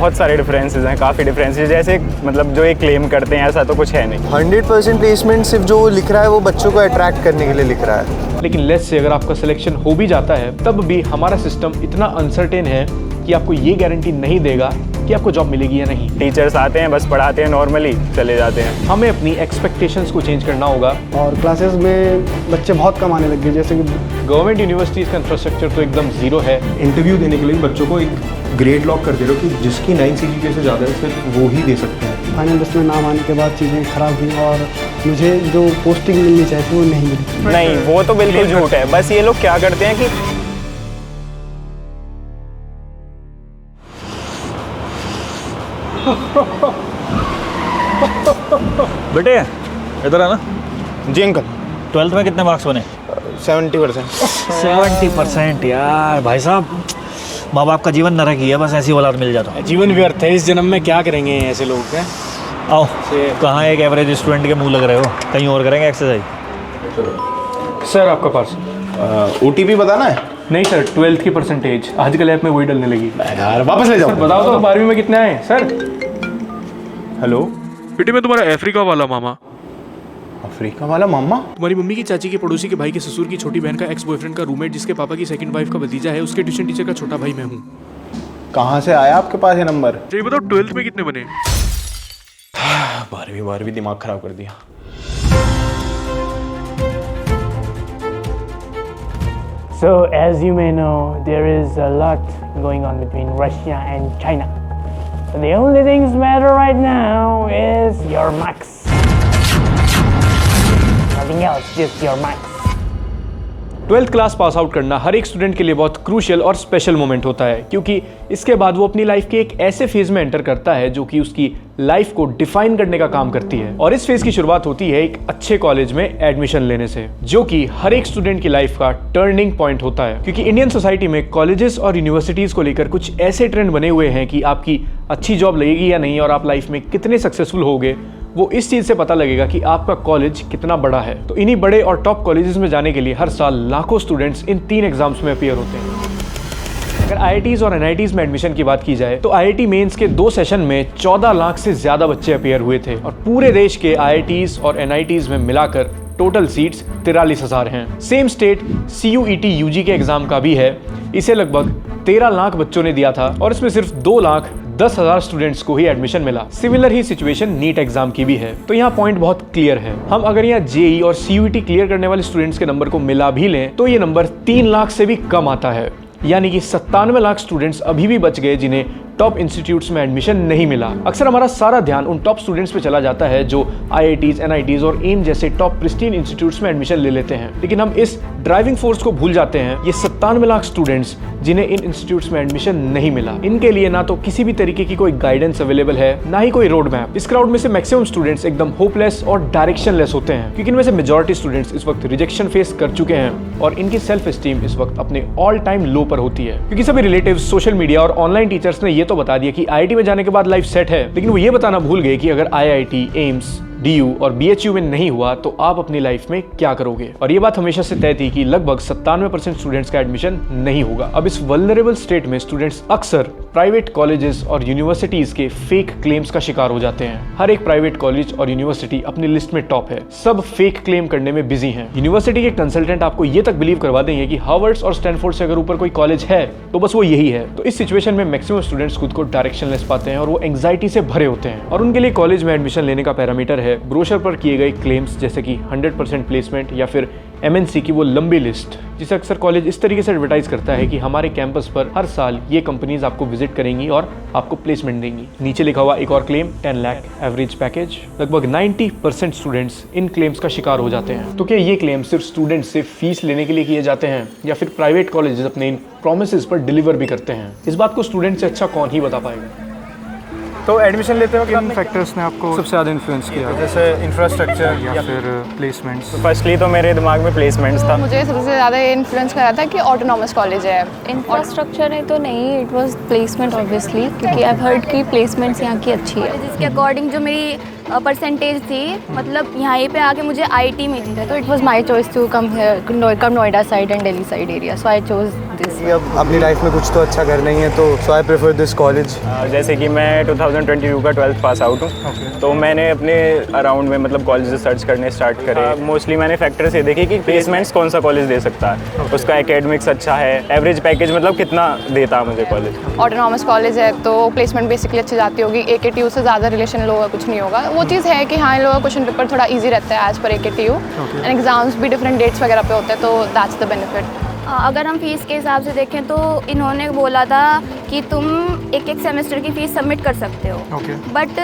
बहुत सारे डिफरेंसेस हैं, काफ़ी डिफरेंसेस, जैसे मतलब जो ये क्लेम करते हैं ऐसा तो कुछ है नहीं। 100% प्लेसमेंट सिर्फ जो लिख रहा है वो बच्चों को अट्रैक्ट करने के लिए लिख रहा है। लेकिन लेट्स से अगर आपका सिलेक्शन हो भी जाता है तब भी हमारा सिस्टम इतना अनसर्टेन है कि आपको ये गारंटी नहीं देगा कि आपको जॉब मिलेगी या नहीं। टीचर्स आते हैं, बस पढ़ाते हैं, नॉर्मली चले जाते हैं। हमें अपनी एक्सपेक्टेशंस को चेंज करना होगा। और क्लासेस में बच्चे बहुत कम आने लग गए, जैसे कि गवर्नमेंट यूनिवर्सिटीज़ का इंफ्रास्ट्रक्चर तो एकदम ज़ीरो है। इंटरव्यू देने के लिए बच्चों को एक ग्रेड लॉक कर दे रहे हो कि जिसकी 9 CGPA से ज़्यादा है सिर्फ वो ही दे सकते हैं। फाइनल लिस्ट में नाम आने के बाद चीज़ें खराब हुई और मुझे जो पोस्टिंग मिलनी चाहिए थी वो नहीं मिली। नहीं, वो तो बिल्कुल झूठ है। बस ये लोग क्या करते हैं कि बेटे इधर आना। जी अंकल। 12th में कितने मार्क्स बने? 70%। 70% यार भाई साहब, माँ बाप का जीवन नरक ही है, बस ऐसी औलाद मिल जाता है। जीवन व्यर्थ है, इस जन्म में क्या करेंगे ऐसे लोग हैं। आओ, कहाँ एक एवरेज स्टूडेंट के मुंह लग रहे हो, कहीं और करेंगे एक्सरसाइज। सर आपका पास OTP बताना है? नहीं सर, 12th की परसेंटेज आजकल ऐप में वही डलने लगी। यार वापस ले जाओ। सर बताओ तो 12वीं में कितने आए सर? हेलो बेटे, मैं तुम्हारा अफ्रीका वाला मामा। अफ्रीका वाला मामा? तुम्हारी मम्मी की चाची के पड़ोसी के भाई के ससुर की छोटी बहन का एक्स बॉयफ्रेंड का रूममेट, जिसके पापा की सेकंड वाइफ का भतीजा है, उसके ट्यूशन टीचर का छोटा भाई मैं हूँ। कहाँ से आया आपके पास ये नंबर? ये बताओ 12th में कितने बने? 12वीं दिमाग खराब कर दिया। So, as you may know, there is a lot going on between Russia and China. So the only things matter right now is your marks. Nothing else, just your marks. 12th class pass out करना हर एक student के लिए बहुत crucial और special moment होता है, क्योंकि इसके बाद वो अपनी लाइफ के एक ऐसे फेज में एंटर करता है जो कि उसकी लाइफ को डिफाइन करने का काम करती है। और इस फेज की शुरुआत होती है एक अच्छे कॉलेज में एडमिशन लेने से, जो कि हर एक स्टूडेंट की लाइफ का टर्निंग पॉइंट होता है। क्योंकि इंडियन सोसाइटी में कॉलेजेस और यूनिवर्सिटीज को लेकर कुछ ऐसे ट्रेंड बने हुए हैं कि आपकी अच्छी जॉब लगेगी या नहीं और आप लाइफ में कितने सक्सेसफुल होगे, वो इस चीज से पता लगेगा कि आपका कॉलेज कितना बड़ा है। तो इन्हीं बड़े और टॉप कॉलेजेस में जाने के लिए हर साल लाखों स्टूडेंट्स इन 3 एग्जाम्स में अपीयर होते हैं। अगर IITs और NITs में एडमिशन की बात की जाए तो IIT मेंस के 2 सेशन में 14 लाख से ज्यादा बच्चे अपीयर हुए थे और पूरे देश के IITs और NITs में मिलाकर टोटल सीट्स 43,000 हैं। सेम स्टेट CUET UG के एग्जाम का भी है। इसे लगभग 13 लाख बच्चों ने दिया था और इसमें सिर्फ 2,10,000 स्टूडेंट्स को ही एडमिशन मिला। सिमिलर ही सिचुएशन नीट एग्जाम की भी है। तो यहाँ पॉइंट बहुत क्लियर है। हम अगर यहाँ JEE और CUET क्लियर करने वाले स्टूडेंट्स के नंबर को मिला भी लें तो ये नंबर 3 लाख से भी कम आता है, यानी कि 97 लाख स्टूडेंट्स अभी भी बच गए जिन्हें टॉप इंस्टीट्यूट्स में एडमिशन नहीं मिला। अक्सर हमारा सारा ध्यान उन टॉप स्टूडेंट्स पे चला जाता है जो IITs, NITs और एम जैसे टॉप प्रिस्टीन इंस्टीट्यूट्स में एडमिशन ले लेते हैं, लेकिन हम इस ड्राइविंग फोर्स को भूल जाते हैं, ये 97 लाख स्टूडेंट्स जिन्हें इन इंस्टीट्यूट्स में एडमिशन नहीं मिला। इनके लिए ना तो किसी भी तरीके की कोई गाइडेंस अवेलेबल है, ना ही कोई रोड मैप। इस क्राउड में से मैक्सिमम स्टूडेंट्स एकदम होपलेस और डायरेक्शनलेस होते हैं, क्योंकि इनमें से मेजॉरिटी स्टूडेंट्स इस वक्त रिजेक्शन फेस कर चुके हैं और इनकी सेल्फ एस्टीम इस वक्त अपने ऑल टाइम लो पर होती है। क्योंकि सभी रिलेटिव्स, सोशल मीडिया और ऑनलाइन टीचर्स ने ये तो बता दिया कि IIT में जाने के बाद लाइफ सेट है, लेकिन वो ये बताना भूल गए कि अगर IIT, एम्स, DU और BHU में नहीं हुआ तो आप अपनी लाइफ में क्या करोगे। और ये बात हमेशा से तय थी कि लगभग 97% स्टूडेंट्स का एडमिशन नहीं होगा। अब इस वल्नरेबल स्टेट में स्टूडेंट्स अक्सर प्राइवेट कॉलेजेस और यूनिवर्सिटीज के फेक क्लेम्स का शिकार हो जाते हैं। हर एक प्राइवेट कॉलेज और यूनिवर्सिटी अपनी लिस्ट में टॉप है, सब फेक क्लेम करने में बिजी हैं। यूनिवर्सिटी के कंसल्टेंट आपको ये तक बिलीव करवा देंगे कि हार्वर्ड और स्टैनफोर्ड से अगर ऊपर कोई कॉलेज है तो बस वो यही है। तो इस सिचुएशन में मैक्सिमम स्टूडेंट्स खुद को डायरेक्शनलेस पाते हैं और वो एंग्जाइटी से भरे होते हैं। और उनके लिए कॉलेज में एडमिशन लेने का पैरामीटर है ब्रोशर पर किए गए क्लेम्स, जैसे कि 100% प्लेसमेंट या फिर MNC की वो लंबी लिस्ट, जिसे अक्सर कॉलेज इस तरीके से एडवर्टाइज करता है कि हमारे कैंपस पर हर साल ये कंपनीज आपको विजिट करेंगी और आपको प्लेसमेंट देंगी। नीचे लिखा हुआ एक और क्लेम 10 लाख एवरेज पैकेज। लगभग 90% स्टूडेंट्स इन क्लेम्स का शिकार हो जाते हैं। तो क्या ये क्लेम सिर्फ स्टूडेंट्स से फीस लेने के लिए किए जाते हैं या फिर प्राइवेट कॉलेजेस अपने इन प्रोमिसेस पर डिलीवर भी करते हैं? इस बात को स्टूडेंट से अच्छा कौन ही बता पाएगा। तो एडमिशन लेते हो किन फैक्टर्स ने आपको सबसे ज़्यादा इन्फ्लुएंस किया, जैसे इंफ्रास्ट्रक्चर या फिर प्लेसमेंट्स? फर्स्टली तो मेरे दिमाग में प्लेसमेंट्स था। मुझे सबसे ज़्यादा ये इन्फ्लुएंस करा था कि ऑटोनॉमस कॉलेज है। इंफ्रास्ट्रक्चर है तो नहीं, इट वाज प्लेसमेंट ऑब्वियसली, क्योंकि आई हर्ड की प्लेसमेंट्स यहाँ की अच्छी है। जिसके अकॉर्डिंग जो मेरी परसेंटेज थी, मतलब यहाँ पे आके मुझे आईटी मिली है। तो it was my choice to come here, come Noida side and Delhi side area, so I chose this. अब अपनी लाइफ में कुछ तो अच्छा करना ही है, तो सो आई प्रेफर दिस कॉलेज। जैसे कि मैं 2022 का 12th पास आउट हूँ, तो मैंने अपने अराउंड में मतलब कॉलेज सर्च करने स्टार्ट करे। मोस्टली मैंने फैक्टर्स ये देखे कि प्लेसमेंट्स कौन सा कॉलेज दे सकता है, उसका एकेडमिक्स अच्छा है, एवरेज पैकेज मतलब कितना देता है मुझे कॉलेज। ऑटोनॉमस कॉलेज है तो प्लेसमेंट बेसिकली अच्छी जाती होगी, AKTU से ज़्यादा रिलेशन इन लोगों का कुछ नहीं होगा। वो चीज़ है कि हाँ, इन लोगों का क्वेश्चन पेपर थोड़ा ईजी रहता है as per AKTU, and exams भी डिफरेंट डेट्स वगैरह पे होते हैं, तो दैट्स द बेनिफिट। अगर हम फीस के हिसाब से देखें तो इन्होंने बोला था कि तुम एक सेमेस्टर की फ़ीस सबमिट कर सकते हो, बट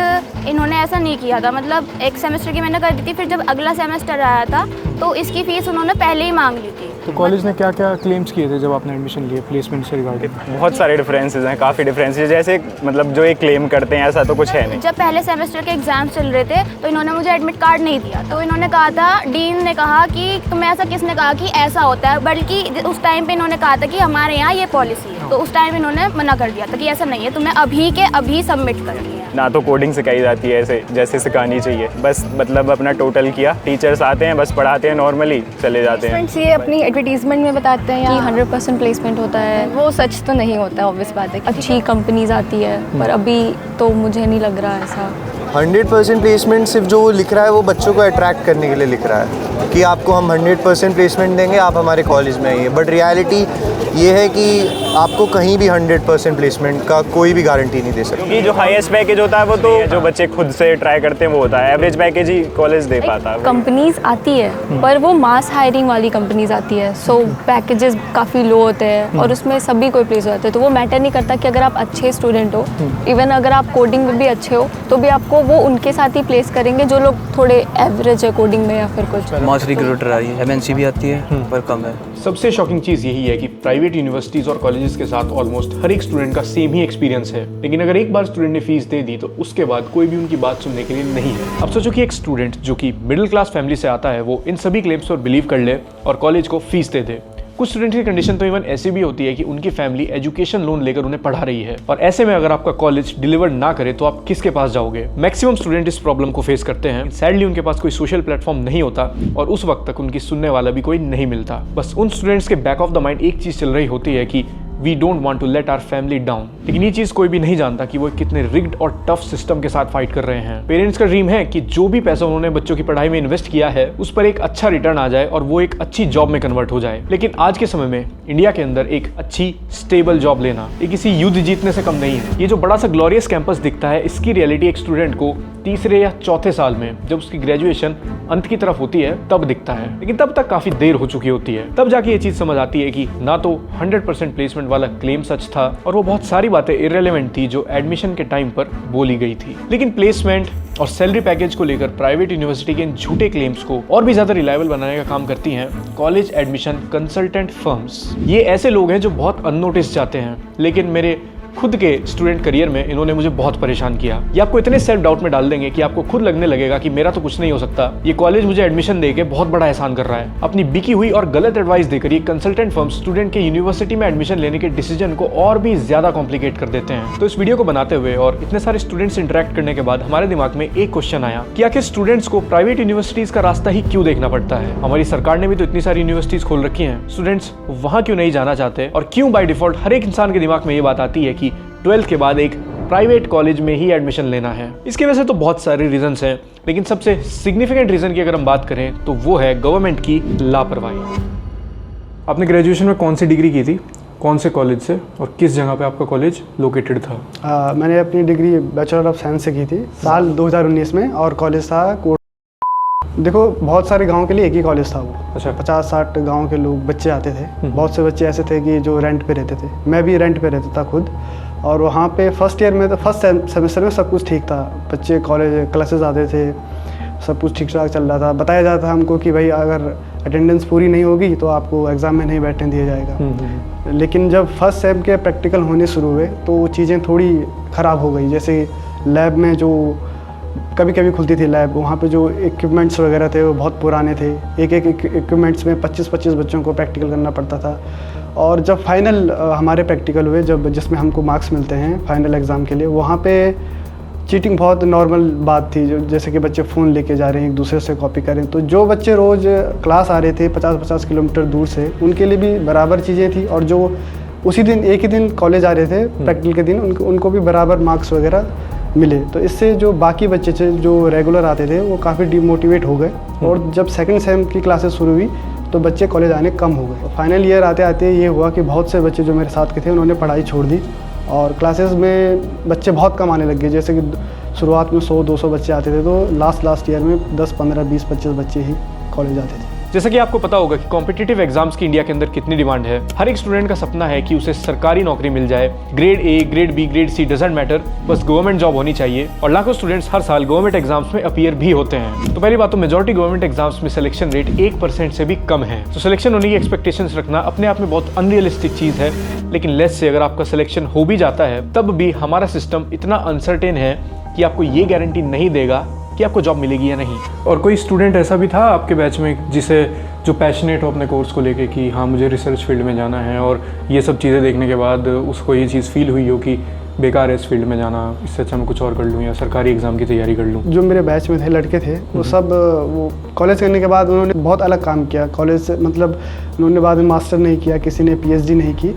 इन्होंने ऐसा नहीं किया था। मतलब एक सेमेस्टर की मैंने कर दी थी, फिर जब अगला सेमेस्टर आया था तो इसकी फ़ीस उन्होंने पहले ही मांग ली थी। तो कॉलेज ने क्या क्या क्लेम्स किए थे जब आपने एडमिशन लिए प्लेसमेंट से रिगार्डिंग? बहुत सारे डिफरेंसेस हैं, काफ़ी डिफरेंसेस। जैसे मतलब जो ये क्लेम करते हैं ऐसा तो कुछ है नहीं। जब पहले सेमेस्टर के एग्जाम चल रहे थे तो इन्होंने मुझे एडमिट कार्ड नहीं दिया, तो इन्होंने कहा था, डीन ने कहा कि तुम्हें ऐसा किसने कहा कि ऐसा होता है, बल्कि उस टाइम पे इन्होंने कहा था कि हमारे यहाँ ये पॉलिसी है, तो उस टाइम इन्होंने मना कर दिया था कि ऐसा नहीं है, तुम्हें अभी के अभी सबमिट करनी है। ना तो कोडिंग सिखाई जाती है ऐसे जैसे सिखानी चाहिए, बस मतलब अपना टोटल किया, टीचर्स आते हैं बस पढ़ाते हैं, नॉर्मली चले जाते हैं। फ्रेंड्स ये अपनी एडवर्टीजमेंट में बताते हैं कि 100% प्लेसमेंट होता है, वो सच तो नहीं होता है, ऑब्वियस बात है। अच्छी कंपनीज आती है, पर अभी तो मुझे नहीं लग रहा ऐसा। 100% प्लेसमेंट सिर्फ जो वो लिख रहा है वो बच्चों को अट्रैक्ट करने के लिए लिख रहा है कि आपको हम 100% प्लेसमेंट देंगे, आप हमारे कॉलेज में आइए। बट रियलिटी ये है कि आपको कहीं भी 100% प्लेसमेंट का कोई भी गारंटी नहीं दे सकते। क्योंकि जो हाईएस्ट पैकेज होता है वो तो जो बच्चे खुद से ट्राई करते हैं वो होता है, एवरेज पैकेज ही कॉलेज दे पाता है। कंपनीज आती है पर वो मास हायरिंग वाली कंपनीज आती है, सो पैकेजेस काफ़ी लो होते हैं और उसमें सभी कोई प्लेस होते हैं, तो वो मैटर नहीं करता कि अगर आप अच्छे स्टूडेंट हो, इवन अगर आप कोडिंग में भी अच्छे हो तो भी आपको वो उनके साथ ही प्लेस करेंगे जो लोग थोड़े एवरेज है कोडिंग में या फिर कुछ। मास रिक्रूटर आई है, MNC भी आती है पर कम है। सबसे शॉकिंग चीज़ यही है कि प्राइवेट यूनिवर्सिटीज़ और कॉलेजेस के साथ ऑलमोस्ट हर एक स्टूडेंट का सेम ही एक्सपीरियंस है, लेकिन अगर एक बार स्टूडेंट ने फीस दे दी तो उसके बाद कोई भी उनकी बात सुनने के लिए नहीं है। अब सोचो कि एक स्टूडेंट जो कि मिडिल क्लास फैमिली से आता है वो इन सभी क्लेम्स पर बिलीव कर ले और कॉलेज को फीस दे दे। कुछ स्टूडेंट की कंडीशन तो इवन ऐसी भी होती है कि उनकी फैमिली एजुकेशन लोन लेकर उन्हें पढ़ा रही है, और ऐसे में अगर आपका कॉलेज डिलीवर ना करे तो आप किसके पास जाओगे? मैक्सिमम स्टूडेंट इस प्रॉब्लम को फेस करते हैं। सैडली उनके पास कोई सोशल प्लेटफॉर्म नहीं होता और उस वक्त तक उनकी सुनने वाला भी कोई नहीं मिलता। बस उन स्टूडेंट्स के बैक ऑफ द माइंड एक चीज चल रही होती है कि we don't want to let our family down. लेकिन ये चीज कोई भी नहीं जानता कि वो कितने रिग्ड और टफ सिस्टम के साथ फाइट कर रहे हैं। पेरेंट्स का ड्रीम है कि जो भी पैसा उन्होंने बच्चों की पढ़ाई में इन्वेस्ट किया है उस पर एक अच्छा रिटर्न आ जाए और वो एक अच्छी जॉब में कन्वर्ट हो जाए। लेकिन आज के समय में इंडिया के अंदर एक अच्छी स्टेबल जॉब लेना ये किसी युद्ध जीतने से कम नहीं है। ये जो बड़ा सा ग्लोरियस कैंपस दिखता है, इसकी रियलिटी एक स्टूडेंट को तीसरे या चौथे साल में जब उसकी ग्रेजुएशन अंत की तरफ होती है तब दिखता है। लेकिन तब तक काफी देर हो चुकी होती है। तब जाके ये चीज समझ आती है कि ना तो 100% प्लेसमेंट वाला क्लेम सच था और वो बहुत सारी बातें इररिलेवेंट थी जो एडमिशन के टाइम पर बोली गई थी। लेकिन प्लेसमेंट और सैलरी पैकेज को लेकर प्राइवेट यूनिवर्सिटी के इन झूठे क्लेम्स को और भी ज्यादा रिलायबल बनाने का काम करती हैं कॉलेज एडमिशन कंसल्टेंट फर्म्स। ये ऐसे लोग हैं जो बहुत अननोटिस जाते हैं, लेकिन मेरे खुद के स्टूडेंट करियर में इन्होंने मुझे बहुत परेशान किया। ये आपको इतने सेल्फ डाउट में डाल देंगे कि आपको खुद लगने लगेगा कि मेरा तो कुछ नहीं हो सकता, ये कॉलेज मुझे एडमिशन देके बहुत बड़ा एहसान कर रहा है। अपनी बिकी हुई और गलत एडवाइस देकर ये कंसल्टेंट फर्म स्टूडेंट के यूनिवर्सिटी में एडमिशन लेने के डिसीजन को और भी ज्यादा कॉम्प्लिकेट कर देते हैं। तो इस वीडियो को बनाते हुए और इतने सारे स्टूडेंट्स से इंटरेक्ट करने के बाद हमारे दिमाग में एक क्वेश्चन आया कि आखिर स्टूडेंट्स को प्राइवेट यूनिवर्सिटीज का रास्ता ही क्यों देखना पड़ता है? हमारी सरकार ने भी तो इतनी सारी यूनिवर्सिटीज खोल रखी हैं, स्टूडेंट्स वहां क्यों नहीं जाना चाहते? और क्यों बाय डिफॉल्ट हर एक इंसान के दिमाग में ये बात आती है कि 12th के बाद एक प्राइवेट कॉलेज में ही एडमिशन लेना है? इसके वजह तो बहुत सारे रीजंस हैं, लेकिन सबसे सिग्निफिकेंट रीजन की अगर हम बात करें तो वो है गवर्नमेंट की लापरवाही। आपने ग्रेजुएशन में कौन सी डिग्री की थी, कौन से कॉलेज से, और किस जगह पे आपका कॉलेज लोकेटेड था? मैंने अपनी डिग्री बैचलर ऑफ साइंस से की थी साल 2019 में, और कॉलेज था कोट। देखो बहुत सारे गांव के लिए एक ही कॉलेज था वो। अच्छा। 50-60 गांव के लोग बच्चे आते थे। बहुत से बच्चे ऐसे थे कि जो रेंट पे रहते थे, मैं भी रेंट पे रहता था खुद। और वहाँ पे फर्स्ट ईयर में तो फर्स्ट सेमेस्टर में सब कुछ ठीक था, बच्चे कॉलेज क्लासेस आते थे, सब कुछ ठीक ठाक चल रहा था। बताया जाता था हमको कि भाई अगर अटेंडेंस पूरी नहीं होगी तो आपको एग्ज़ाम में नहीं बैठने दिया जाएगा। लेकिन जब फर्स्ट सेम के प्रैक्टिकल होने शुरू हुए तो चीज़ें थोड़ी ख़राब हो गई। जैसे लैब में जो कभी कभी खुलती थी लैब, वहाँ पे जो इक्विपमेंट्स वगैरह थे वो बहुत पुराने थे। एक इक्विपमेंट्स में 25-25 बच्चों को प्रैक्टिकल करना पड़ता था। और जब फाइनल हमारे प्रैक्टिकल हुए, जब जिसमें हमको मार्क्स मिलते हैं फाइनल एग्ज़ाम के लिए, वहाँ पे चीटिंग बहुत नॉर्मल बात थी, जो जैसे कि बच्चे फ़ोन लेके जा रहे हैं एक दूसरे से कॉपी करें। तो जो बच्चे रोज़ क्लास आ रहे थे 50-50 किलोमीटर दूर से, उनके लिए भी बराबर चीज़ें थी, और जो उसी दिन एक ही दिन कॉलेज आ रहे थे प्रैक्टिकल के दिन, उनको भी बराबर मार्क्स वगैरह मिले। तो इससे जो बाकी बच्चे थे जो रेगुलर आते थे वो काफ़ी डिमोटिवेट हो गए, और जब सेकंड सेम की क्लासेस शुरू हुई तो बच्चे कॉलेज आने कम हो गए। फाइनल ईयर आते आते ये हुआ कि बहुत से बच्चे जो मेरे साथ के थे उन्होंने पढ़ाई छोड़ दी, और क्लासेस में बच्चे बहुत कम आने लग गए। जैसे कि शुरुआत में 100-200 बच्चे आते थे, तो लास्ट ईयर में 10, 15, 20, 25 बच्चे ही कॉलेज आते थे। जैसा कि आपको पता होगा कि कॉम्पिटिटिव एग्जाम्स की इंडिया के अंदर कितनी डिमांड है। हर एक स्टूडेंट का सपना है कि उसे सरकारी नौकरी मिल जाए। Grade A, grade B, grade C doesn't matter, बस गवर्नमेंट जॉब होनी चाहिए। और लाखों स्टूडेंट्स हर साल गवर्नमेंट एग्जाम्स में अपीयर भी होते हैं। तो पहली बात तो मेजॉरिटी गवर्नमेंट एग्जाम्स में सिलेक्शन रेट 1% से भी कम है। तो सिलेक्शन होने की एक्सपेक्टेशंस रखना अपने आप में बहुत अनरियलिस्टिक चीज़ है। लेकिन लेट्स से अगर आपका सिलेक्शन हो भी जाता है, तब भी हमारा सिस्टम इतना अनसर्टेन है कि आपको ये गारंटी नहीं देगा कि आपको जॉब मिलेगी या नहीं। और कोई स्टूडेंट ऐसा भी था आपके बैच में जिसे जो पैशनेट हो अपने कोर्स को लेके कि हाँ मुझे रिसर्च फील्ड में जाना है, और ये सब चीज़ें देखने के बाद उसको ये चीज़ फील हुई हो कि बेकार है इस फील्ड में जाना, इससे अच्छा मैं कुछ और कर लूँ या सरकारी एग्ज़ाम की तैयारी कर लूँ? जो मेरे बैच में थे लड़के थे वो सब वो कॉलेज करने के बाद उन्होंने बहुत अलग काम किया। कॉलेज से मतलब उन्होंने बाद में मास्टर नहीं किया, किसी ने PhD नहीं की,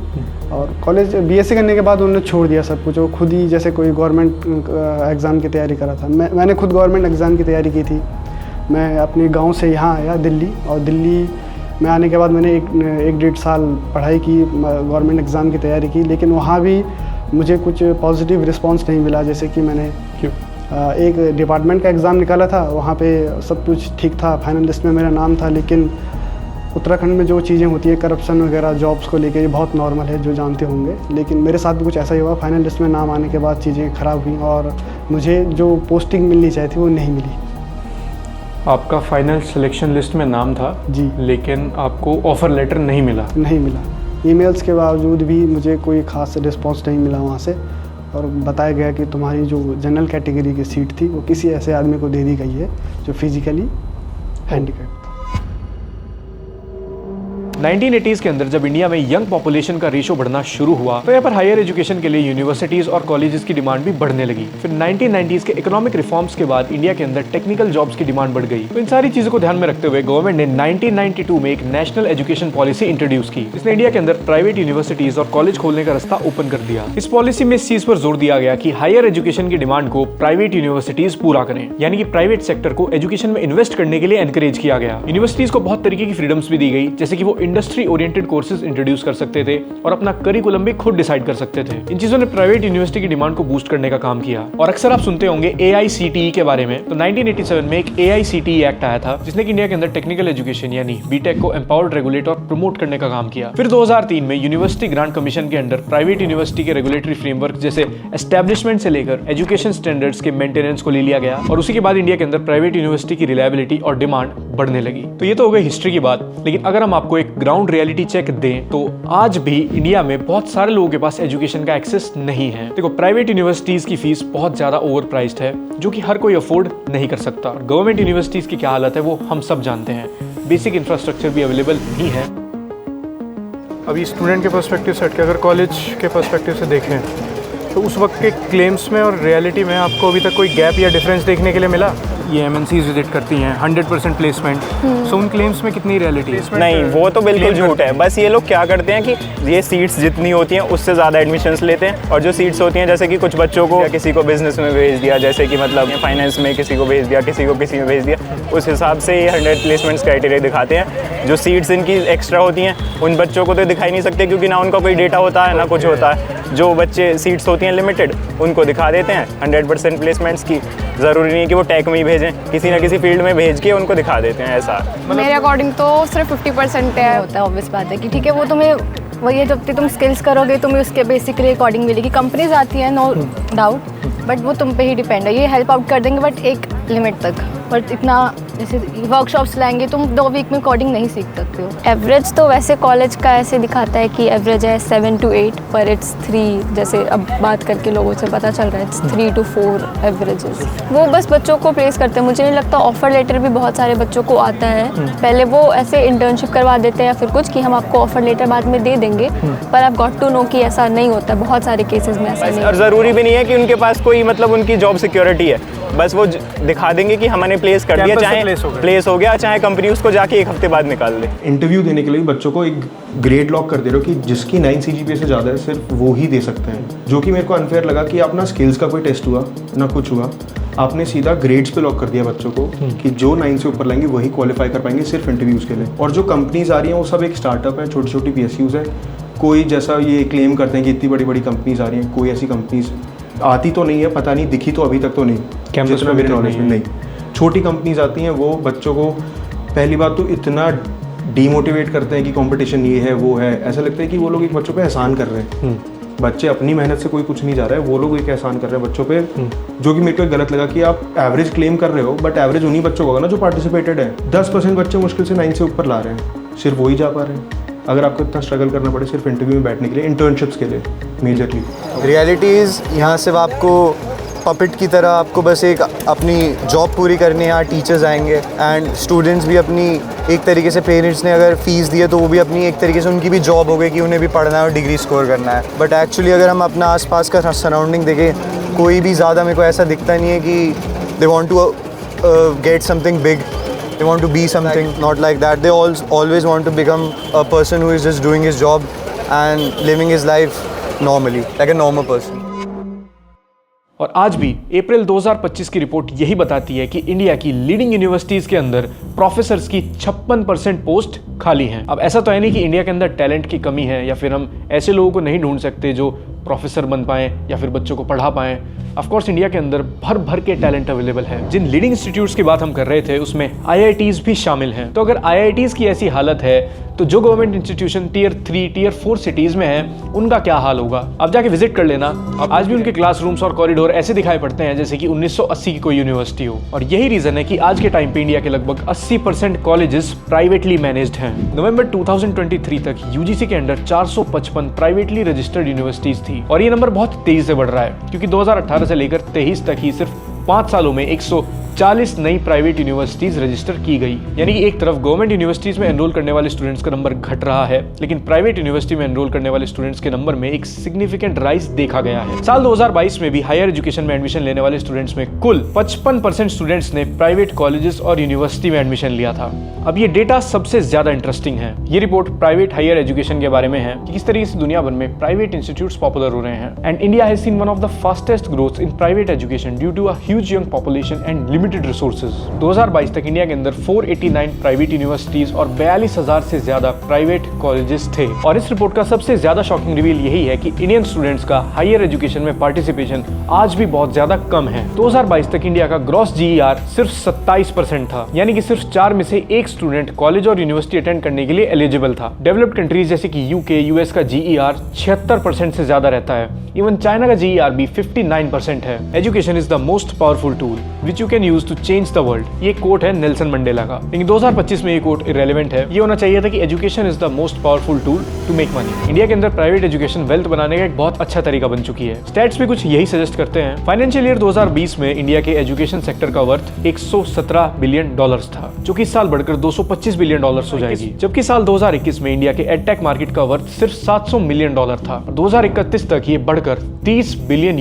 और कॉलेज BSc करने के बाद उन्होंने छोड़ दिया सब कुछ। वो खुद ही जैसे कोई गवर्नमेंट एग्ज़ाम की तैयारी करा था। मैंने खुद गवर्नमेंट एग्ज़ाम की तैयारी की थी। मैं अपने गाँव से यहाँ आया दिल्ली, और दिल्ली में आने के बाद मैंने 1-1.5 साल पढ़ाई की, गवर्नमेंट एग्ज़ाम की तैयारी की, लेकिन वहाँ भी मुझे कुछ पॉजिटिव रिस्पांस नहीं मिला। जैसे कि मैंने एक डिपार्टमेंट का एग्ज़ाम निकाला था, वहाँ पे सब कुछ ठीक था, फाइनल लिस्ट में मेरा नाम था, लेकिन उत्तराखंड में जो चीज़ें होती है करप्शन वगैरह जॉब्स को लेके, ये बहुत नॉर्मल है, जो जानते होंगे। लेकिन मेरे साथ भी कुछ ऐसा ही हुआ। फाइनल लिस्ट में नाम आने के बाद चीज़ें ख़राब हुई, और मुझे जो पोस्टिंग मिलनी चाहिए थी वो नहीं मिली। आपका फाइनल सिलेक्शन लिस्ट में नाम था जी, लेकिन आपको ऑफ़र लेटर नहीं मिला? नहीं मिला। ईमेल्स के बावजूद भी मुझे कोई ख़ास रिस्पांस नहीं मिला वहाँ से, और बताया गया कि तुम्हारी जो जनरल कैटेगरी की सीट थी वो किसी ऐसे आदमी को दे दी गई है जो फिजिकली हैंडीकैप्ड। 1980s के अंदर जब इंडिया में यंग पॉपुलेशन का रेशो बढ़ना शुरू हुआ, तो यहाँ पर हायर एजुकेशन के लिए यूनिवर्सिटीज और कॉलेजेस की डिमांड भी बढ़ने लगी। फिर 1990s के इकोनॉमिक रिफॉर्म्स के बाद इंडिया के अंदर टेक्निकल जॉब्स की डिमांड बढ़ गई। तो इन सारी चीजों को ध्यान में रखते हुए गवर्नमेंट ने 1992 में एक नेशनल एजुकेशन पॉलिसी इंट्रोड्यूस की, जिसने इंडिया के अंदर प्राइवेट यूनिवर्सिटीज और कॉलेज खोलने का रास्ता ओपन कर दिया। इस पॉलिसी में इस चीज पर जोर दिया गया कि हायर एजुकेशन की डिमांड को प्राइवेट यूनिवर्सिटीज पूरा करें, यानी कि प्राइवेट सेक्टर को एजुकेशन में इन्वेस्ट करने के लिए एनकरेज किया गया। यूनिवर्सिटीज को बहुत तरीके की फ्रीडम्स भी दी गई, जैसे कि वो इंडस्ट्री ओरिएंटेड कोर्सेज इंट्रोड्यूस कर सकते थे और अपना करिकुलम भी खुद डिसाइड कर सकते थे। इन चीजों ने प्राइवेट यूनिवर्सिटी की डिमांड को बूस्ट करने का काम किया। और अक्सर आप सुनते होंगे AICTE के बारे में। तो 1987 में एक AICTE एक्ट आया था, जिसने इंडिया के अंदर टेक्निकल एजुकेशन यानी बीटेक को एम्पावर्ड, रेगुलेट और प्रमोट करने का काम किया। फिर 2003 में यूनिवर्सिटी ग्रांट कमीशन के अंडर प्राइवेट यूनिवर्सिटी के रेगुलेटरी फ्रेमवर्क जैसे एस्टैब्लिशमेंट से लेकर एजुकेशन स्टैंडर्ड्स के मेंटेनेंस को ले लिया गया, और उसी के बाद इंडिया के अंदर प्राइवेट यूनिवर्सिटी की रिलायबिलिटी और डिमांड बढ़ने लगी। तो ये तो हो गई हिस्ट्री की बात, लेकिन अगर हम आपको एक ग्राउंड रियलिटी चेक दें तो आज भी इंडिया में बहुत सारे लोगों के पास एजुकेशन का एक्सेस नहीं है। देखो, प्राइवेट यूनिवर्सिटीज की फीस बहुत ज्यादा ओवर प्राइस्ड है, जो कि हर कोई अफोर्ड नहीं कर सकता। और गवर्नमेंट यूनिवर्सिटीज की क्या हालत है वो हम सब जानते हैं। बेसिक इंफ्रास्ट्रक्चर भी अवेलेबल नहीं है। अभी स्टूडेंट के पर्सपेक्टिव से हटके अगर कॉलेज के पर्सपेक्टिव से देखें तो उस वक्त के क्लेम्स में और रियलिटी में आपको अभी तक कोई गैप या डिफरेंस देखने के लिए मिला? ये MNCs विजिट करती हैं 100% प्लेसमेंट, सो उन क्लेम्स में कितनी रियलिटी? नहीं, वो तो बिल्कुल झूठ है। बस ये लोग क्या करते हैं कि ये सीट्स जितनी होती हैं उससे ज़्यादा एडमिशन्स लेते हैं, और जो सीट्स होती हैं जैसे कि कुछ बच्चों को किसी को बिजनेस में भेज दिया, जैसे कि मतलब फाइनेंस में किसी को भेज दिया, किसी को किसी में भेज दिया, उस हिसाब से ये 100 प्लेसमेंट्स क्राइटेरिया दिखाते हैं। जो सीट्स इनकी एक्स्ट्रा होती हैं उन बच्चों को तो दिखाई नहीं सकते, क्योंकि ना उनका कोई डेटा होता है ना कुछ होता है। जो बच्चे सीट्स होती हैं लिमिटेड उनको दिखा देते हैं 100% प्लेसमेंट्स की। ज़रूरी नहीं कि वो टेक में ही भेजें, किसी ना किसी फील्ड में भेज के उनको दिखा देते हैं। ऐसा मेरे अकॉर्डिंग तो सिर्फ 50% है। होता है, ऑब्वियस बात है कि ठीक है, वो तुम्हें वही है, जब तुम स्किल्स करोगे तुम्हें उसके बेसिकली अकॉर्डिंग मिलेगी। कंपनीज आती हैं नो डाउट, बट वो तुम पे ही डिपेंड है। ये हेल्प आउट कर देंगे बट एक लिमिट तक, बट इतना जैसे वर्कशॉप्स लाएंगे, तुम 2 वीक में कोडिंग नहीं सीख सकते हो। एवरेज तो वैसे कॉलेज का ऐसे दिखाता है कि एवरेज है 7 to 8, पर इट्स 3, जैसे अब बात करके लोगों से पता चल रहा है, इट्स 3 to 4 एवरेजेस। वो बस बच्चों को प्लेस करते हैं। मुझे नहीं लगता ऑफर लेटर भी बहुत सारे बच्चों को आता है। पहले वो ऐसे इंटर्नशिप करवा देते हैं या फिर कुछ कि हम आपको ऑफर लेटर बाद में दे देंगे, पर आप गॉट टू नो कि ऐसा नहीं होता। बहुत सारे केसेस में ऐसा नहीं। और ज़रूरी भी नहीं है कि उनके पास कोई मतलब उनकी जॉब सिक्योरिटी है, बस वो दिखा देंगे कि हमने प्लेस कर दिया, चाहे प्लेस हो गया, चाहे कंपनी उसको जाके 1 हफ्ते बाद निकाल दे। इंटरव्यू देने के लिए बच्चों को एक ग्रेड लॉक कर दे रहे हो कि जिसकी 9 CGPA से ज़्यादा है सिर्फ वो ही दे सकते हैं, जो कि मेरे को अनफेयर लगा कि आप ना स्किल्स का कोई टेस्ट हुआ ना कुछ हुआ, आपने सीधा ग्रेड्स पे लॉक कर दिया बच्चों को कि जो 9 से ऊपर लाएंगे वही क्वालिफाई कर पाएंगे सिर्फ इंटरव्यूज़ के लिए। और जो कंपनीज आ रही हैं वो सब एक स्टार्टअप है, छोटी छोटी PSUs है। कोई जैसा ये क्लेम करते हैं कि इतनी बड़ी बड़ी कंपनीज आ रही हैं, कोई ऐसी कंपनीज आती तो नहीं है, पता नहीं, दिखी तो अभी तक तो नहीं, कैंपस में मेरे नॉलेज में नहीं। छोटी कंपनीज आती हैं, वो बच्चों को पहली बात तो इतना डीमोटिवेट करते हैं कि कंपटीशन ये है वो है, ऐसा लगता है कि वो लोग एक बच्चों पे एहसान कर रहे हैं। बच्चे अपनी मेहनत से कोई कुछ नहीं जा रहा है, वो लोग एक एहसान कर रहे हैं बच्चों पे, जो कि मेरे को गलत लगा कि आप एवरेज क्लेम कर रहे हो, बट एवरेज उन्हीं बच्चों को होगा ना जो पार्टिसिपेटेड है। 10% बच्चे मुश्किल से 9 से ऊपर ला रहे हैं, सिर्फ वही जा पा रहे हैं। अगर आपको इतना स्ट्रगल करना पड़े सिर्फ इंटरव्यू में बैठने के लिए, इंटर्नशिप्स के लिए मेजरली। रियलिटी इज़ यहाँ सिर्फ आपको पपेट की तरह आपको बस एक अपनी जॉब पूरी करनी है। यहाँ टीचर्स आएंगे एंड स्टूडेंट्स भी अपनी एक तरीके से, पेरेंट्स ने अगर फ़ीस दी है तो वो भी अपनी एक तरीके से उनकी भी जॉब हो गई कि उन्हें भी पढ़ना है और डिग्री स्कोर करना है। बट एक्चुअली अगर हम अपना आसपास का सराउंडिंग देखें, कोई भी ज़्यादा मेरे को ऐसा दिखता नहीं है कि they want to get something big, they want to be something, not like that. They always want to become a person who is just doing his job and living his life normally, like a normal person. और आज भी अप्रैल 2025 की report यही बताती है कि India की leading universities के अंदर प्रोफेसर्स की 56% पोस्ट खाली हैं। अब ऐसा तो है नहीं कि इंडिया के अंदर टैलेंट की कमी है या फिर हम ऐसे लोगों को नहीं ढूंढ सकते जो प्रोफेसर बन पाएं या फिर बच्चों को पढ़ा पाएं। ऑफ कोर्स इंडिया के अंदर भर भर के टैलेंट अवेलेबल है। जिन लीडिंग इंस्टीट्यूट्स की बात हम कर रहे थे उसमें IITs भी शामिल हैं। तो अगर IITs की ऐसी हालत है तो जो government institution tier 3, tier 4 cities में है उनका क्या हाल होगा? आप जाके विजिट कर लेना। अब आज भी उनके क्लासरूम्स और कॉरिडोर ऐसे दिखाई पड़ते हैं जैसे कि 1980 की कोई यूनिवर्सिटी हो। और यही रीजन है कि आज के टाइम पे इंडिया के लगभग 80% कॉलेजेस प्राइवेटली मैनेज्ड हैं। नवंबर 2023 तक UGC के अंडर 455 प्राइवेटली रजिस्टर्ड यूनिवर्सिटीज थी और ये नंबर बहुत तेजी से बढ़ रहा है क्योंकि 2018 से लेकर 23 तक ही सिर्फ 5 सालों में 140 नई प्राइवेट यूनिवर्सिटीज रजिस्टर की गई। यानी कि एक तरफ गवर्नमेंट यूनिवर्सिटीज में एनरोल करने वाले स्टूडेंट्स का नंबर घट रहा है, लेकिन प्राइवेट यूनिवर्सिटी में एनरोल करने वाले स्टूडेंट्स के नंबर में एक सिग्निफिकेंट राइज देखा गया है। साल 2022 में भी हायर एजुकेशन में एडमिशन लेने वाले स्टूडेंट्स में कुल 55% स्टूडेंट्स ने प्राइवेट कॉलेजेस और यूनिवर्सिटी में एडमिशन लिया था। अब ये डेटा सबसे ज्यादा इंटरेस्टिंग है। ये रिपोर्ट प्राइवेट हायर एजुकेशन के बारे में है कि किस तरीके से दुनिया भर में प्राइवेट इंस्टीट्यूट्स पॉपुलर हो रहे हैं। And India has seen one of the fastest growth in private education due to a huge young population and limited resources. 2022 तक इंडिया के अंदर 489 प्राइवेट यूनिवर्सिटीज और 42,000 से ज्यादा प्राइवेट कॉलेजेस थे। और इस रिपोर्ट का सबसे ज्यादा शॉकिंग रिवील यही है कि इंडियन स्टूडेंट्स का हायर एजुकेशन में पार्टिसिपेशन आज भी बहुत ज्यादा कम है। 2022 तक इंडिया का ग्रॉस GER सिर्फ 27% था, यानी कि सिर्फ 4 में से 1 स्टूडेंट कॉलेज और यूनिवर्सिटी अटेंड करने के लिए एलिजिबल था। डेवलप्ड कंट्रीज जैसे कि UK, US का GER 76% से ज्यादा रहता है। इवन चाइना का GER भी 59% है। Education is the most powerful tool which you can use to change the world. ये कोट है नेल्सन मंडेला का, लेकिन 2025 में ये कोट इरेलेवेंट है। ये होना चाहिए था कि education is the most powerful tool to make money. India के अंदर प्राइवेट एजुकेशन वेल्थ बनाने का एक बहुत अच्छा तरीका बन चुकी है। स्टैट्स भी कुछ यही सजेस्ट करते हैं। फाइनेंशियल ईयर 2020 में इंडिया के एजुकेशन सेक्टर का वर्थ $117 बिलियन था, जो कि इस साल बढ़कर $225 बिलियन हो जाएगी। जबकि साल 2021 में इंडिया के एडटेक मार्केट का वर्थ सिर्फ $700 मिलियन था। 2031 तक ये बढ़कर $30 बिलियन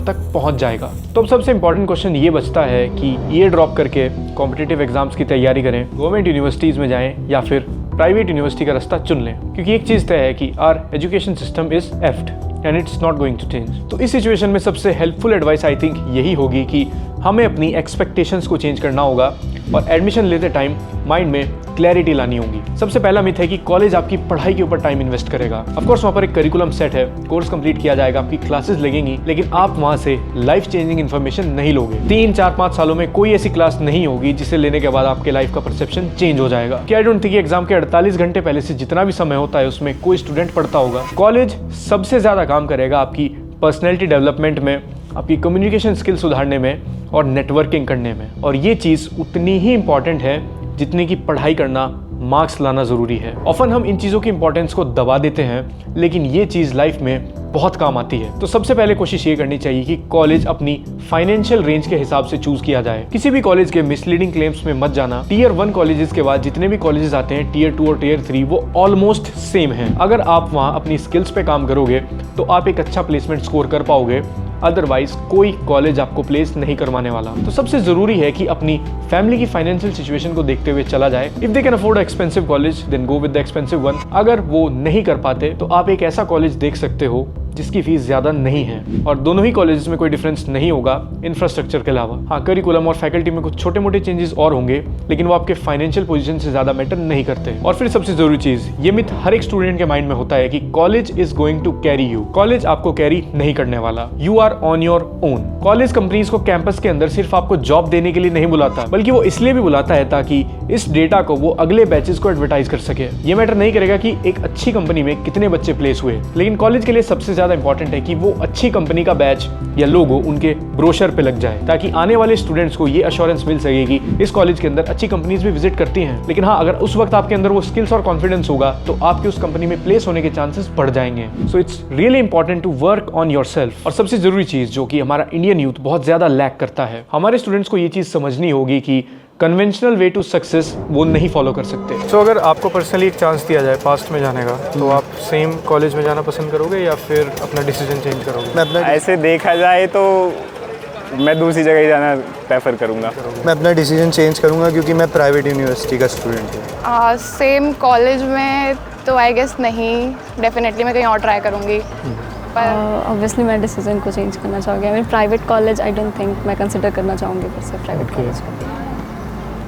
तक पहुंच जाएगा। तो अब सबसे इंपॉर्टेंट क्वेश्चन ये बचता है कि ये ड्रॉप करके कॉम्पिटिटिव एग्जाम्स की तैयारी करें, गवर्नमेंट यूनिवर्सिटीज में जाएं या फिर प्राइवेट यूनिवर्सिटी का रास्ता चुन लें, क्योंकि एक चीज तय है कि our education system is effed and it's not going to change. तो इस सिचुएशन में सबसे हेल्पफुल एडवाइस आई थिंक यही होगी कि हमें अपनी एक्सपेक्टेशंस को चेंज करना होगा और एडमिशन लेते टाइम माइंड में क्लैरिटी लानी होगी। सबसे पहला मिथ है कि कॉलेज आपकी पढ़ाई के ऊपर टाइम इन्वेस्ट करेगा। ऑफ कोर्स वहाँ पर एक करिकुलम सेट है, कोर्स कंप्लीट किया जाएगा, आपकी क्लासेस लगेंगी, लेकिन आप वहाँ से लाइफ चेंजिंग इन्फॉर्मेशन नहीं लोगे। 3, 4, 5 सालों में कोई ऐसी क्लास नहीं होगी जिसे लेने के बाद आपके लाइफ का परसेप्शन चेंज हो जाएगा। क्या आई डोंट थिंक एग्जाम के 48 घंटे पहले से जितना भी समय होता है उसमें कोई स्टूडेंट पढ़ता होगा। कॉलेज सबसे ज्यादा काम करेगा आपकी पर्सनैलिटी डेवलपमेंट में, आपकी कम्युनिकेशन स्किल सुधारने में और नेटवर्किंग करने में। और ये चीज़ उतनी ही इंपॉर्टेंट है जितनी कि पढ़ाई करना, मार्क्स लाना ज़रूरी है। ऑफन हम इन चीज़ों की इंपॉर्टेंस को दबा देते हैं, लेकिन ये चीज़ लाइफ में बहुत काम आती है। तो सबसे पहले कोशिश ये करनी चाहिए कि कॉलेज अपनी फाइनेंशियल रेंज के हिसाब से चूज किया जाए। किसी भी कॉलेज के मिसलीडिंग क्लेम्स में मत जाना। टियर 1 कॉलेजेस के बाद जितने भी कॉलेजेस आते हैं, टियर 2 और टियर 3, वो ऑलमोस्ट सेम हैं। अगर आप वहाँ अपनी स्किल्स पे काम करोगे तो आप एक अच्छा प्लेसमेंट स्कोर कर पाओगे, अदरवाइज कोई कॉलेज आपको प्लेस नहीं करवाने वाला। तो सबसे जरूरी है कि अपनी फैमिली की फाइनेंशियल सिचुएशन को देखते हुए चला जाए। If they can afford expensive college then go with the expensive one. अगर वो नहीं कर पाते तो आप एक ऐसा कॉलेज देख सकते हो जिसकी फीस ज़्यादा नहीं है। और दोनों ही कॉलेजेस में कोई डिफरेंस नहीं होगा इंफ्रास्ट्रक्चर के अलावा। हाँ, करिकुलम और फैकल्टी में कुछ छोटे मोटे चेंजेस और होंगे, लेकिन वो आपके फाइनेंशियल पोजीशन से ज़्यादा मैटर नहीं करते। और फिर सबसे जरूरी चीज़, ये मिथ हर एक स्टूडेंट के माइंड में होता है कि college is going to carry you. College आपको कैरी नहीं करने वाला। You are on your own. College companies को कैंपस के अंदर सिर्फ आपको जॉब देने के लिए नहीं बुलाता, बल्कि वो इसलिए भी बुलाता है ताकि इस डेटा को वो अगले बैचेस को एडवर्टाइज कर सके। ये मैटर नहीं करेगा कि एक अच्छी कंपनी में कितने बच्चे प्लेस हुए, लेकिन कॉलेज के लिए सबसे ज्यादा इंपॉर्टेंट है कि वो अच्छी कंपनी का बैच या लोगो उनके ब्रोशर पे लग जाए, ताकि आने वाले स्टूडेंट्स को ये अश्योरेंस मिल सके कि इस कॉलेज के अंदर अच्छी कंपनीज भी विजिट करती हैं। लेकिन हाँ, अगर उस वक्त आपके अंदर वो स्किल्स और कॉन्फिडेंस होगा तो आपके उस कंपनी में प्लेस होने के चांसेस बढ़ जाएंगे। So it's really important to work on yourself. और सबसे जरूरी चीज जो कि हमारा इंडियन यूथ बहुत ज्यादा लैक करता है, हमारे स्टूडेंट्स को ये चीज समझनी होगी कि कन्वेंशनल वे टू सक्सेस वो नहीं फॉलो कर सकते। तो अगर आपको पर्सनली एक चांस दिया जाए पास्ट में जाने का, तो आप सेम कॉलेज में जाना पसंद करोगे या फिर अपना डिसीजन चेंज करोगे? ऐसे देखा जाए तो मैं दूसरी जगह ही जाना प्रेफर करूँगा। मैं अपना डिसीजन चेंज करूँगा क्योंकि मैं प्राइवेट यूनिवर्सिटी का स्टूडेंट हूँ। सेम कॉलेज में तो आई गेस नहीं, डेफिनेटली मैं कहीं और ट्राई करूँगी। ऑब्वियसली मैं डिसीजन को चेंज करना चाहूँगी। I mean private college I don't think मैं कंसिडर करना चाहूँगी फिर से प्राइवेट कॉलेज को।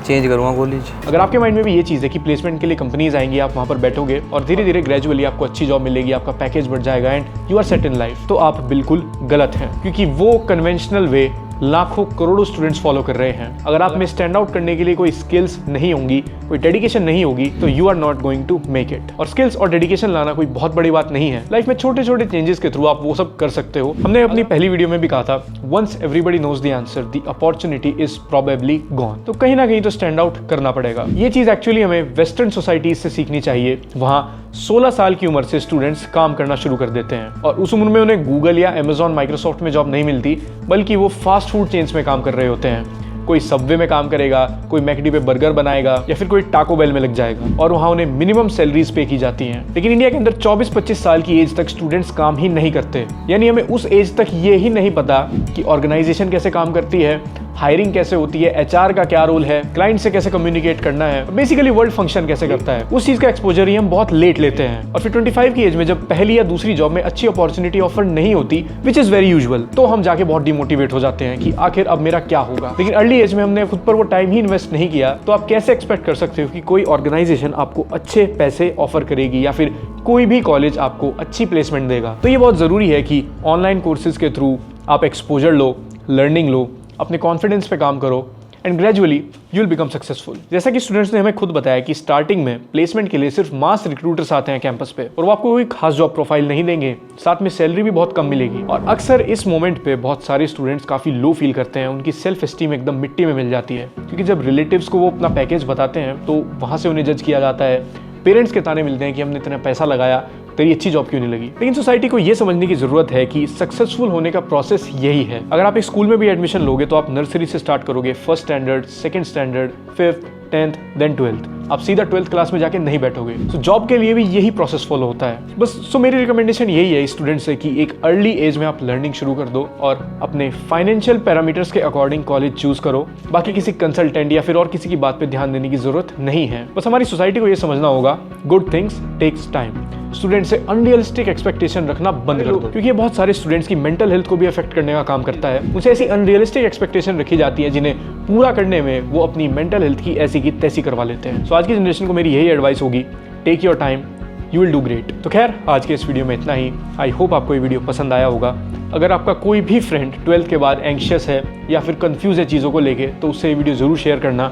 चेंज करूँगा कॉलेज। अगर आपके माइंड में भी ये चीज़ है कि प्लेसमेंट के लिए कंपनीज आएंगी, आप वहाँ पर बैठोगे और धीरे धीरे ग्रेजुअली आपको अच्छी जॉब मिलेगी, आपका पैकेज बढ़ जाएगा and you are set in life, तो आप बिल्कुल गलत हैं। क्योंकि वो कन्वेंशनल वे लाखों करोड़ों स्टूडेंट्स फॉलो कर रहे हैं। अगर आप में स्टैंड आउट करने के लिए कोई स्किल्स नहीं होंगी, कोई डेडिकेशन नहीं होगी, तो you are not going to make it. और स्किल्स और डेडिकेशन लाना कोई बहुत बड़ी बात नहीं है। लाइफ में छोटे छोटे चेंजेस के थ्रू आप वो सब कर सकते हो। हमने अपनी पहली वीडियो में भी कहा था, once everybody knows the answer the opportunity is probably gone. तो कहीं ना कहीं तो स्टैंड आउट करना पड़ेगा। ये चीज एक्चुअली हमें वेस्टर्न सोसाइटी से सीखनी चाहिए। वहाँ 16 साल की उम्र से स्टूडेंट्स काम करना शुरू कर देते हैं और उस उम्र में उन्हें गूगल या अमेजॉन, माइक्रोसॉफ्ट में जॉब नहीं मिलती, बल्कि वो फास्ट फूड चेन्स में काम कर रहे होते हैं। कोई सबवे में काम करेगा, कोई मैकडी पे बर्गर बनाएगा या फिर कोई टाको बेल में लग जाएगा और वहाँ उन्हें मिनिमम सैलरीज पे की जाती हैं। लेकिन इंडिया के अंदर 24-25 साल की एज तक स्टूडेंट्स काम ही नहीं करते। यानी हमें उस एज तक ये ही नहीं पता कि ऑर्गेनाइजेशन कैसे काम करती है, हायरिंग कैसे होती है, एचआर का क्या रोल है, क्लाइंट से कैसे कम्युनिकेट करना है, बेसिकली वर्ल्ड फंक्शन कैसे करता है। उस चीज का एक्सपोजर ही हम बहुत लेट लेते हैं। और फिर 25 की एज में जब पहली या दूसरी जॉब में अच्छी अपॉर्चुनिटी ऑफर नहीं होती, विच इज वेरी यूजुअल, तो हम जाके बहुत डिमोटिवेट हो जाते हैं कि आखिर अब मेरा क्या होगा। लेकिन अर्ली एज में हमने खुद पर वो टाइम ही इन्वेस्ट नहीं किया, तो आप कैसे एक्सपेक्ट कर सकते हो कि कोई ऑर्गेनाइजेशन आपको अच्छे पैसे ऑफर करेगी या फिर कोई भी कॉलेज आपको अच्छी प्लेसमेंट देगा। तो ये बहुत जरूरी है कि ऑनलाइन कोर्सेज के थ्रू आप एक्सपोजर लो, लर्निंग लो, अपने कॉन्फिडेंस पे काम करो and gradually you will become successful. जैसा कि स्टूडेंट्स ने हमें खुद बताया कि स्टार्टिंग में प्लेसमेंट के लिए सिर्फ मास रिक्रूटर्स आते हैं कैंपस पे और वो आपको कोई खास जॉब प्रोफाइल नहीं देंगे, साथ में सैलरी भी बहुत कम मिलेगी। और अक्सर इस मोमेंट पे बहुत सारे स्टूडेंट्स काफ़ी लो फील करते हैं, उनकी सेल्फ एस्टीम एकदम मिट्टी में मिल जाती है। क्योंकि जब रिलेटिव्स को वो अपना पैकेज बताते हैं तो वहाँ से उन्हें जज किया जाता है, पेरेंट्स के ताने मिलते हैं कि हमने इतना पैसा लगाया, तेरी अच्छी जॉब क्यों नहीं लगी। लेकिन सोसाइटी को ये समझने की जरूरत है कि सक्सेसफुल होने का प्रोसेस यही है। अगर आप एक स्कूल में भी एडमिशन लोगे तो आप नर्सरी से स्टार्ट करोगे, first standard, second standard, 5th, 10th, then 12th। आप सीधा 12th क्लास में जाके नहीं बैठोगे। तो जॉब के लिए भी यही प्रोसेस फॉलो होता है। बस सो मेरी रिकमेंडेशन यही है स्टूडेंट से कि एक अर्ली एज में आप लर्निंग शुरू कर दो और अपने फाइनेंशियल पैरामीटर्स के अकॉर्डिंग कॉलेज चूज करो। बाकी किसी कंसल्टेंट या फिर और किसी की बात पे ध्यान देने की जरूरत नहीं है। बस हमारी सोसाइटी को ये समझना होगा, good things take time. Student से अनरियलिस्टिक एक्सपेक्टेशन रखना बंद कर दो, क्योंकि ये बहुत सारे स्टूडेंट्स की मेंटल हेल्थ को भी अफेक्ट करने का काम करता है। उनसे ऐसी अनरियलिस्टिक एक्सपेक्टेशन रखी जाती है जिन्हें पूरा करने में वो अपनी मेंटल हेल्थ की ऐसी की तैसी करवा लेते हैं। सो आज की जनरेशन को मेरी यही एडवाइस होगी, take your time, you will do great. तो खैर आज के इस वीडियो में इतना ही। आई होप आपको ये वीडियो पसंद आया होगा। अगर आपका कोई भी फ्रेंड 12th के बाद एंग्शियस है या फिर कंफ्यूज है चीज़ों को लेके, तो उससे ये वीडियो ज़रूर शेयर करना,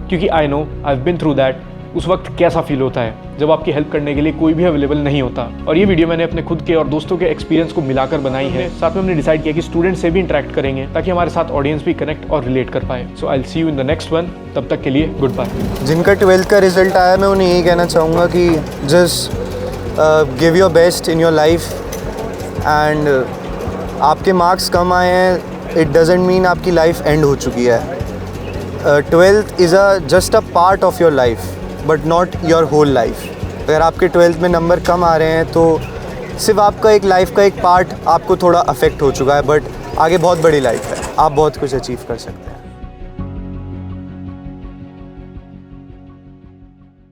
क्योंकि I know I have been through that उस वक्त कैसा फील होता है जब आपकी हेल्प करने के लिए कोई भी अवेलेबल नहीं होता। और ये वीडियो मैंने अपने खुद के और दोस्तों के एक्सपीरियंस को मिलाकर बनाई है। साथ में हमने डिसाइड किया कि स्टूडेंट से भी इंटरेक्ट करेंगे ताकि हमारे साथ ऑडियंस भी कनेक्ट और रिलेट कर पाए। So I will see you in the next one. तब तक के लिए गुड बाय। जिनका 12th का रिजल्ट आया, मैं उन्हें यही कहना चाहूँगा कि just give your best in your life and आपके मार्क्स कम आए हैं इट डजेंट मीन आपकी लाइफ एंड हो चुकी है। 12th is just a part of your life but not your whole life. अगर आपके 12th में नंबर कम आ रहे हैं तो सिर्फ आपका एक लाइफ का एक पार्ट आपको थोड़ा अफेक्ट हो चुका है, बट आगे बहुत बड़ी लाइफ है, आप बहुत कुछ अचीव कर सकते हैं।